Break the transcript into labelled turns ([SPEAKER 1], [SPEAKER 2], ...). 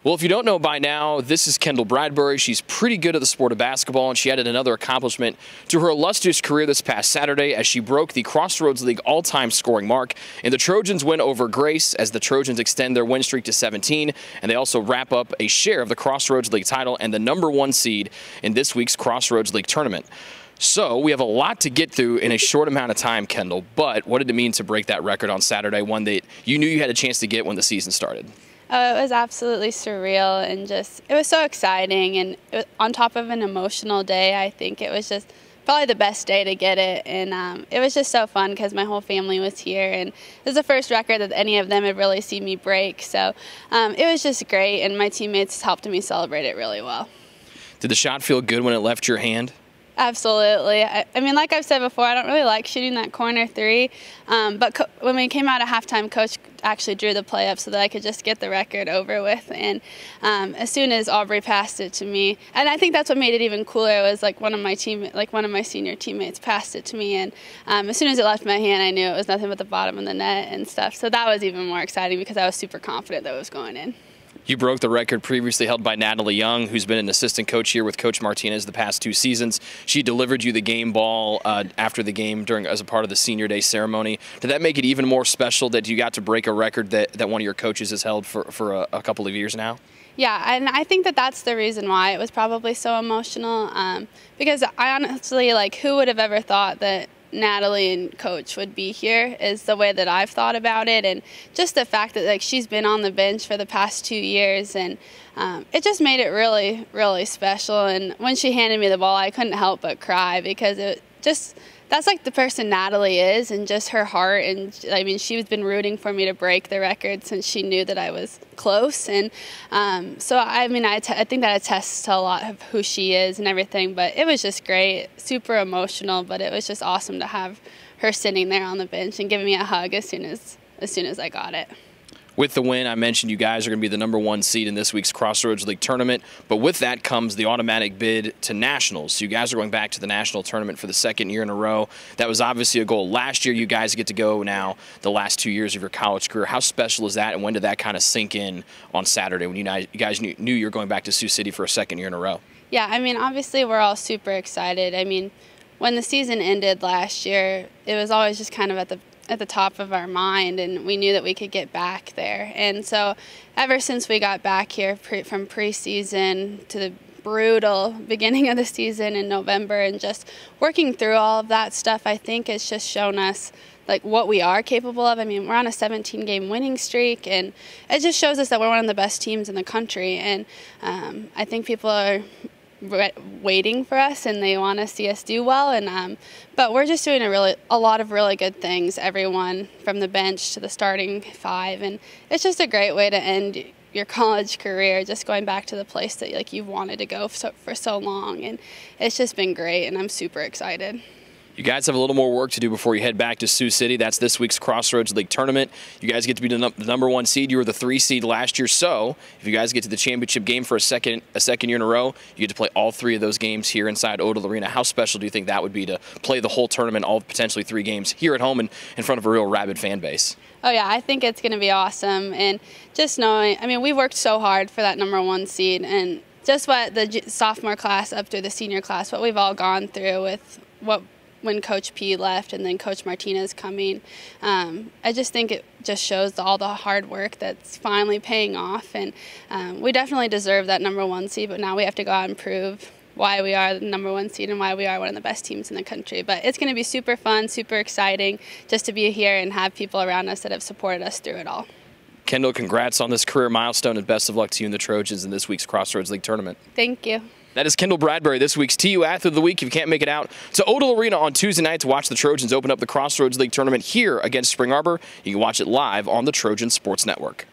[SPEAKER 1] Well, if you don't know by now, this is Kendall Bradbury. She's pretty good at the sport of basketball, and she added another accomplishment to her illustrious career this past Saturday as she broke the Crossroads League all-time scoring mark. And the Trojans win over Grace as the Trojans extend their win streak to 17, and they also wrap up a share of the Crossroads League title and the #1 seed in this week's Crossroads League tournament. So we have a lot to get through in a short amount of time, Kendall, but what did it mean to break that record on Saturday, one that you knew you had a chance to get when the season started?
[SPEAKER 2] Oh, it was absolutely surreal and it was so exciting, and on top of an emotional day. I think it was just probably the best day to get it, and it was just so fun because my whole family was here, and it was the first record that any of them had really seen me break, so it was just great, and my teammates helped me celebrate it really well.
[SPEAKER 1] Did the shot feel good when it left your hand?
[SPEAKER 2] Absolutely. I mean, like I've said before, I don't really like shooting that corner three, but when we came out at halftime, Coach actually drew the play up so that I could just get the record over with. And as soon as Aubrey passed it to me, and I think that's what made it even cooler, was like one of my senior teammates passed it to me, and as soon as it left my hand, I knew it was nothing but the bottom of the net and stuff. So that was even more exciting because I was super confident that it was going in.
[SPEAKER 1] You broke the record previously held by Natalie Young, who's been an assistant coach here with Coach Martinez the past 2 seasons. She delivered you the game ball after the game as a part of the Senior Day ceremony. Did that make it even more special that you got to break a record that one of your coaches has held for a couple of years now?
[SPEAKER 2] Yeah, and I think that that's the reason why it was probably so emotional, because I honestly, who would have ever thought that Natalie and Coach would be here is the way that I've thought about it, and just the fact that she's been on the bench for the past 2 years, and it just made it really, really special. And when she handed me the ball, I couldn't help but cry because that's the person Natalie is, and just her heart. And I mean, she's been rooting for me to break the record since she knew that I was close. And so I mean, I think that attests to a lot of who she is and everything. But it was just great, super emotional. But it was just awesome to have her sitting there on the bench and giving me a hug as soon as I got it.
[SPEAKER 1] With the win, I mentioned you guys are going to be the #1 seed in this week's Crossroads League tournament, but with that comes the automatic bid to nationals. So you guys are going back to the national tournament for the 2nd year in a row. That was obviously a goal last year. You guys get to go now the last 2 years of your college career. How special is that, and when did that kind of sink in on Saturday when you guys knew you were going back to Sioux City for a 2nd year in a row?
[SPEAKER 2] Yeah, I mean, obviously we're all super excited. I mean, when the season ended last year, it was always just kind of at the top of our mind, and we knew that we could get back there. And so ever since we got back here from preseason to the brutal beginning of the season in November, and just working through all of that stuff, I think it's just shown us what we are capable of. I mean, we're on a 17-game winning streak, and it just shows us that we're one of the best teams in the country. And I think people are waiting for us, and they want to see us do well, and but we're just doing a lot of really good things, everyone from the bench to the starting 5, and it's just a great way to end your college career, just going back to the place that you've wanted to go for so long. And it's just been great, and I'm super excited.
[SPEAKER 1] You guys have a little more work to do before you head back to Sioux City. That's this week's Crossroads League tournament. You guys get to be the #1 seed. You were the 3 seed last year. So if you guys get to the championship game for a second year in a row, you get to play all 3 of those games here inside Odell Arena. How special do you think that would be to play the whole tournament, all potentially 3 games here at home and in front of a real rabid fan base?
[SPEAKER 2] Oh yeah, I think it's going to be awesome. And just knowing, I mean, we worked so hard for that #1 seed, and just what the sophomore class up through the senior class, what we've all gone through with when Coach P left and then Coach Martinez coming, I just think it just shows all the hard work that's finally paying off. And we definitely deserve that #1 seed, but now we have to go out and prove why we are the #1 seed and why we are one of the best teams in the country. But it's going to be super fun, super exciting just to be here and have people around us that have supported us through it all.
[SPEAKER 1] Kendall, congrats on this career milestone, and best of luck to you and the Trojans in this week's Crossroads League tournament.
[SPEAKER 2] Thank you.
[SPEAKER 1] That is Kendall Bradbury, this week's TU Athlete of the Week. If you can't make it out to Odell Arena on Tuesday night to watch the Trojans open up the Crossroads League tournament here against Spring Arbor, you can watch it live on the Trojan Sports Network.